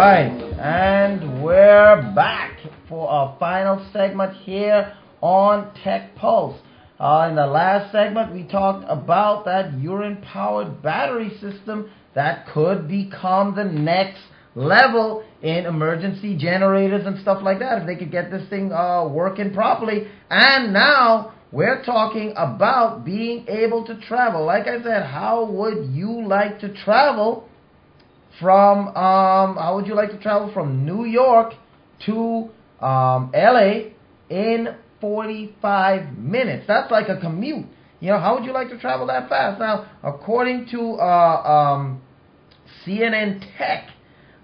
Alright, and we're back for our final segment here on Tech Pulse. In the last segment, we talked about that urine-powered battery system that could become the next level in emergency generators and stuff like that, if they could get this thing working properly. And now we're talking about being able to travel. Like I said, how would you like to travel from New York to LA in 45 minutes? That's like a commute. You know, how would you like to travel that fast? Now, according to CNN Tech,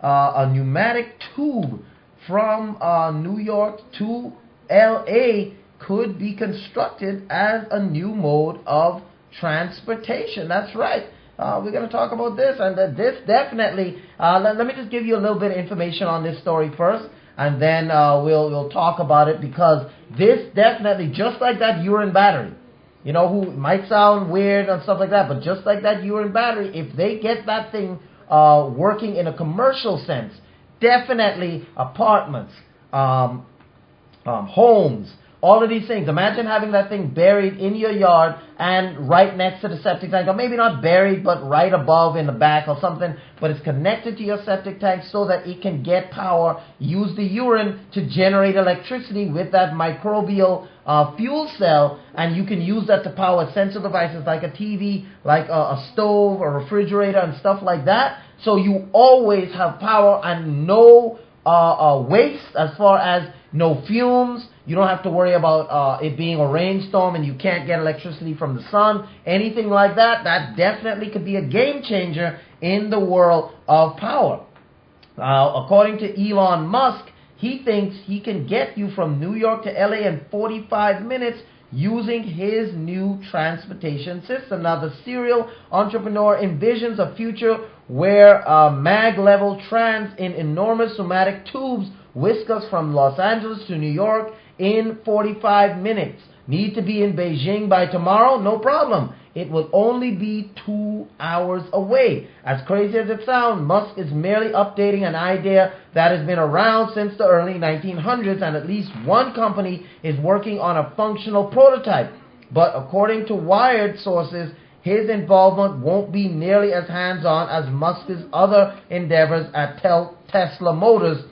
a pneumatic tube from New York to LA could be constructed as a new mode of transportation. That's right. We're going to talk about this, and this definitely, let me just give you a little bit of information on this story first, and then we'll talk about it, because this definitely, just like that urine battery, you know, who might sound weird and stuff like that, but just like that urine battery, if they get that thing working in a commercial sense, definitely apartments, homes, all of these things. Imagine having that thing buried in your yard and right next to the septic tank, or maybe not buried, but right above in the back or something, but it's connected to your septic tank so that it can get power, use the urine to generate electricity with that microbial fuel cell, and you can use that to power sensor devices like a TV, like a stove, a refrigerator, and stuff like that. So you always have power and no waste, as far as no fumes. You don't have to worry about it being a rainstorm and you can't get electricity from the sun, anything like that. That definitely could be a game changer in the world of power. According to Elon Musk, he thinks he can get you from New York to LA in 45 minutes using his new transportation system. Now, the serial entrepreneur envisions a future where mag-level trans in enormous pneumatic tubes whisk us from Los Angeles to New York in 45 minutes. Need to be in Beijing by tomorrow? No problem. It will only be 2 hours away. As crazy as it sounds, Musk is merely updating an idea that has been around since the early 1900s, and at least one company is working on a functional prototype. But according to Wired sources, his involvement won't be nearly as hands-on as Musk's other endeavors at Tesla Motors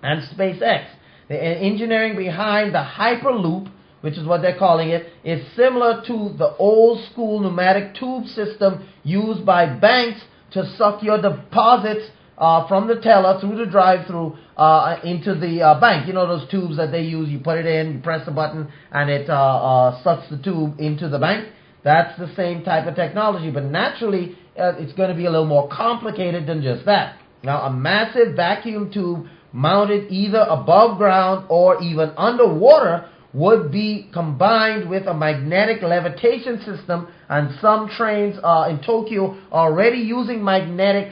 and SpaceX. The engineering behind the Hyperloop, which is what they're calling it, is similar to the old-school pneumatic tube system used by banks to suck your deposits from the teller through the drive-through into the bank. You know those tubes that they use, you put it in, you press the button, and it sucks the tube into the bank? That's the same type of technology, but naturally, it's going to be a little more complicated than just that. Now, a massive vacuum tube mounted either above ground or even underwater would be combined with a magnetic levitation system, and some trains in Tokyo are already using magnetic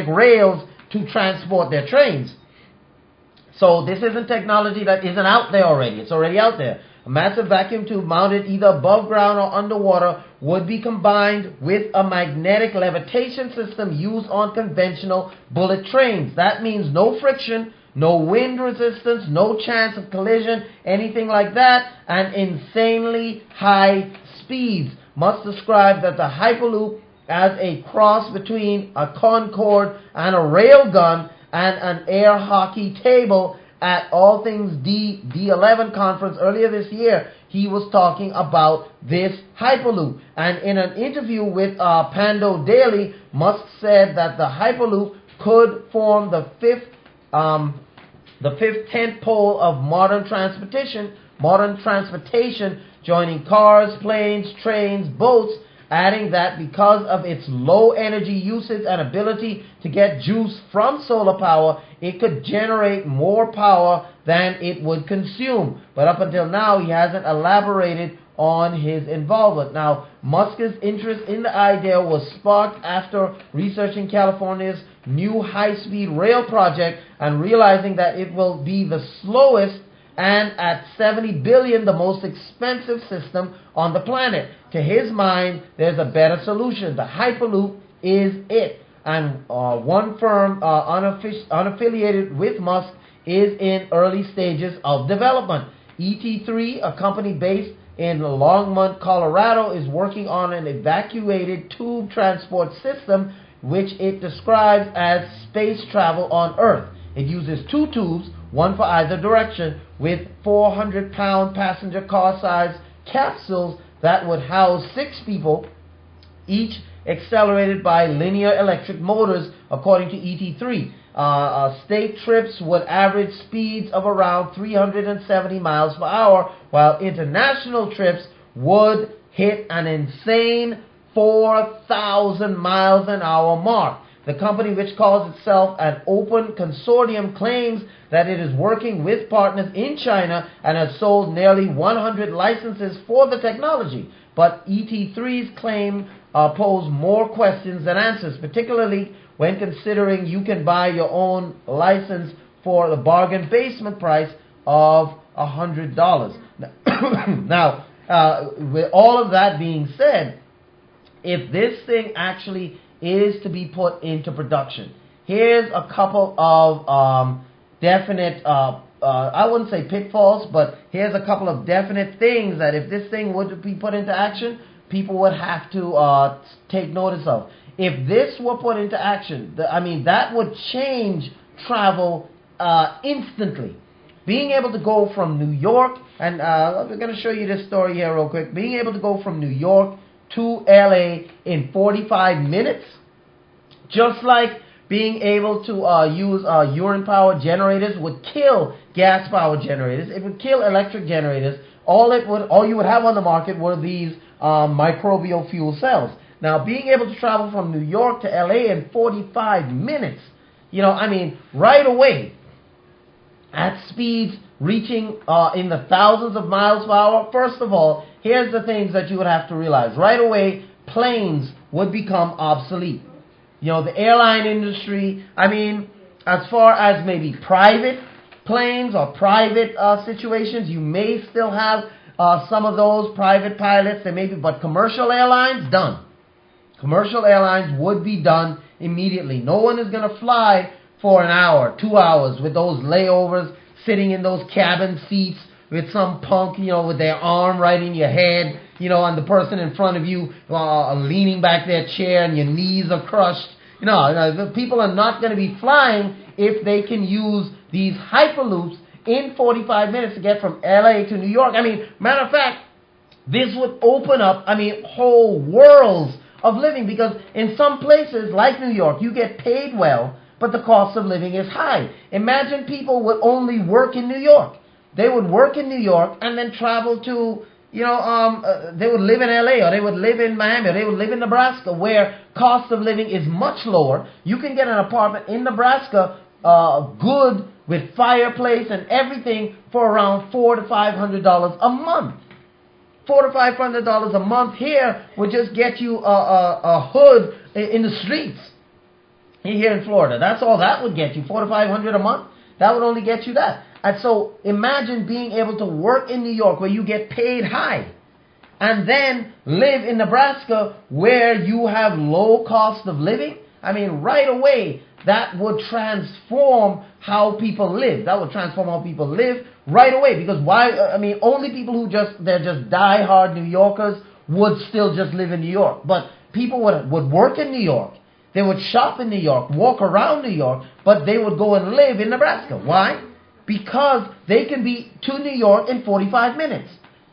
rails to transport their trains. So this isn't technology that isn't out there already. It's already out there. A massive vacuum tube mounted either above ground or underwater would be combined with a magnetic levitation system used on conventional bullet trains. That means no friction, no wind resistance, no chance of collision, anything like that, and insanely high speeds. Musk described that the Hyperloop as a cross between a Concorde and a railgun and an air hockey table. At All Things D11 conference earlier this year, he was talking about this Hyperloop. And in an interview with Pando Daily, Musk said that the Hyperloop could form the fifth tent pole of modern transportation, joining cars, planes, trains, boats, adding that because of its low energy usage and ability to get juice from solar power, it could generate more power than it would consume. But up until now, he hasn't elaborated on his involvement. Now, Musk's interest in the idea was sparked after researching California's new high-speed rail project and realizing that it will be the slowest and at $70 billion, the most expensive system on the planet. To his mind, there's a better solution. The Hyperloop is it. and one firm unaffiliated with Musk is in early stages of development. ET3, a company based in Longmont, Colorado, is working on an evacuated tube transport system, which it describes as space travel on Earth. It uses two tubes, one for either direction, with 400-pound passenger car-sized capsules that would house 6 people, each accelerated by linear electric motors, according to ET3. State trips would average speeds of around 370 miles per hour, while international trips would hit an insane 4,000 miles an hour mark. The company, which calls itself an open consortium, claims that it is working with partners in China and has sold nearly 100 licenses for the technology. But ET3's claim pose more questions than answers, particularly when considering you can buy your own license for the bargain basement price of $100. Now, with all of that being said, if this thing actually is to be put into production, here's a couple of definite, I wouldn't say pitfalls, but here's a couple of definite things that if this thing would be put into action, people would have to take notice of. If this were put into action, that would change travel instantly. Being able to go from New York, and we're going to show you this story here real quick. Being able to go from New York to LA in 45 minutes, just like being able to use urine power generators would kill gas power generators. It would kill electric generators. All you would have on the market were these microbial fuel cells. Now, being able to travel from New York to LA in 45 minutes, right away, at speeds reaching in the thousands of miles per hour. First of all, here's the things that you would have to realize. Right away, planes would become obsolete. The airline industry, as far as maybe private planes or private situations, you may still have some of those private pilots, but commercial airlines, done. Commercial airlines would be done immediately. No one is going to fly for an hour, 2 hours with those layovers, sitting in those cabin seats with some punk, with their arm right in your head, and the person in front of you leaning back their chair and your knees are crushed. The people are not going to be flying if they can use these hyperloops in 45 minutes to get from LA to New York. Matter of fact, this would open up, whole worlds of living, because in some places like New York, you get paid well, but the cost of living is high. Imagine people would only work in New York. They would work in New York and then travel to, they would live in LA, or they would live in Miami, or they would live in Nebraska, where cost of living is much lower. You can get an apartment in Nebraska, good, with fireplace and everything, for around $400 to $500 a month. $400 to $500 a month here would just get you a hood in the streets here in Florida. That's all that would get you, $400 to $500 a month. That would only get you that. And so imagine being able to work in New York where you get paid high, and then live in Nebraska where you have low cost of living. Right away, that would transform how people live. That would transform how people live right away. Because why? Only people who they're just die-hard New Yorkers would still just live in New York. But people would work in New York. They would shop in New York, walk around New York, but they would go and live in Nebraska. Why? Because they can be to New York in 45 minutes.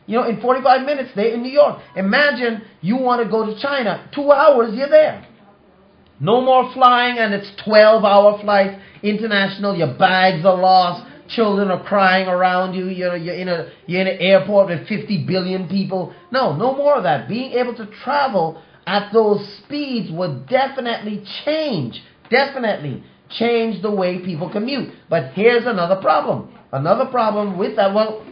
In 45 minutes, they're in New York. Imagine you want to go to China. 2 hours, you're there. No more flying, and it's 12-hour flights, international. Your bags are lost. Children are crying around you. You're in an airport with 50 billion people. No more of that. Being able to travel at those speeds would definitely change the way people commute. But here's another problem. Another problem with that, well,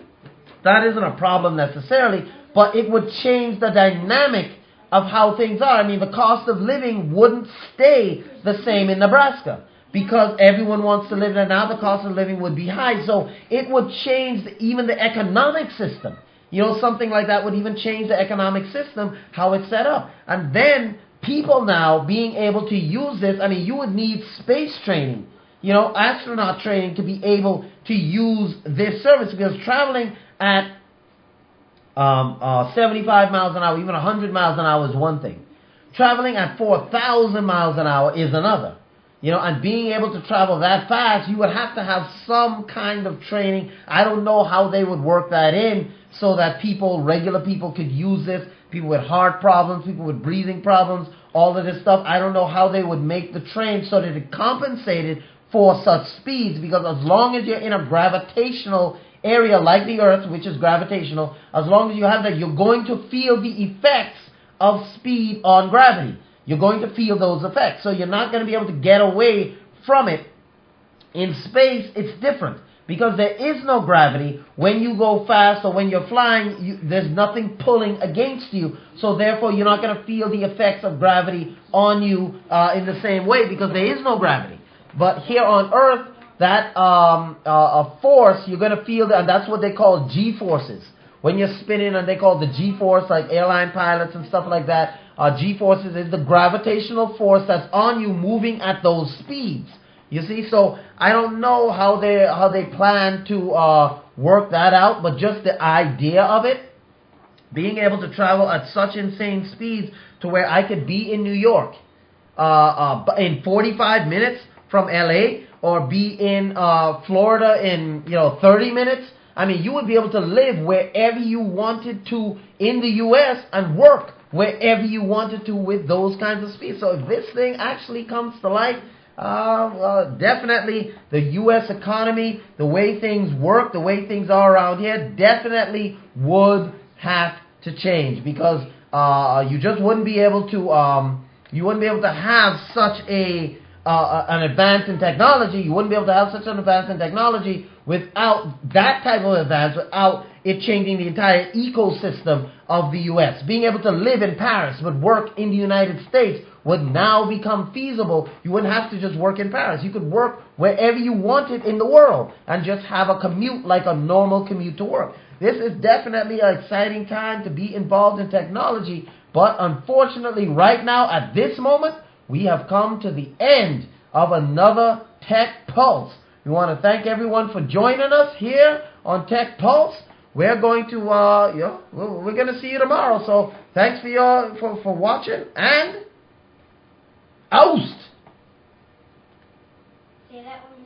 that isn't a problem necessarily, but it would change the dynamic of how things are. The cost of living wouldn't stay the same in Nebraska, because everyone wants to live there now. The cost of living would be high, so it would change even the economic system. Something like that would even change the economic system, how it's set up. And then people now being able to use this, I mean, you would need space training, you know, astronaut training to be able to use this service, because traveling at 75 miles an hour, even 100 miles an hour is one thing. Traveling at 4,000 miles an hour is another. You know, and being able to travel that fast, you would have to have some kind of training. I don't know how they would work that in so that people, regular people, could use this. People with heart problems, people with breathing problems, all of this stuff. I don't know how they would make the train so that it compensated for such speeds, because as long as you're in a gravitational area like the Earth, which is gravitational, as long as you have that, you're going to feel the effects of speed on gravity. You're going to feel those effects. So you're not going to be able to get away from it. In space, it's different, because there is no gravity. When you go fast or when you're flying, there's nothing pulling against you. So therefore, you're not going to feel the effects of gravity on you in the same way, because there is no gravity. But here on Earth, that force, you're going to feel that, and that's what they call G-forces. When you're spinning, and they call the G-force, like airline pilots and stuff like that, G-forces is the gravitational force that's on you moving at those speeds. You see, so I don't know how they plan to work that out, but just the idea of it, being able to travel at such insane speeds to where I could be in New York in 45 minutes from LA, or be in Florida in 30 minutes. I mean, you would be able to live wherever you wanted to in the U.S. and work wherever you wanted to with those kinds of speeds. So if this thing actually comes to light, definitely the U.S. economy, the way things work, the way things are around here, definitely would have to change, because you just wouldn't be able to have such an advance in technology. You wouldn't be able to have such an advance in technology without that type of advance, without it changing the entire ecosystem of the U.S. Being able to live in Paris but work in the United States would now become feasible. You wouldn't have to just work in Paris. You could work wherever you wanted in the world and just have a commute like a normal commute to work. This is definitely an exciting time to be involved in technology, but unfortunately right now, at this moment, we have come to the end of another Tech Pulse. We want to thank everyone for joining us here on Tech Pulse. We're going to, we're going to see you tomorrow. So thanks for watching, and oust. Say that one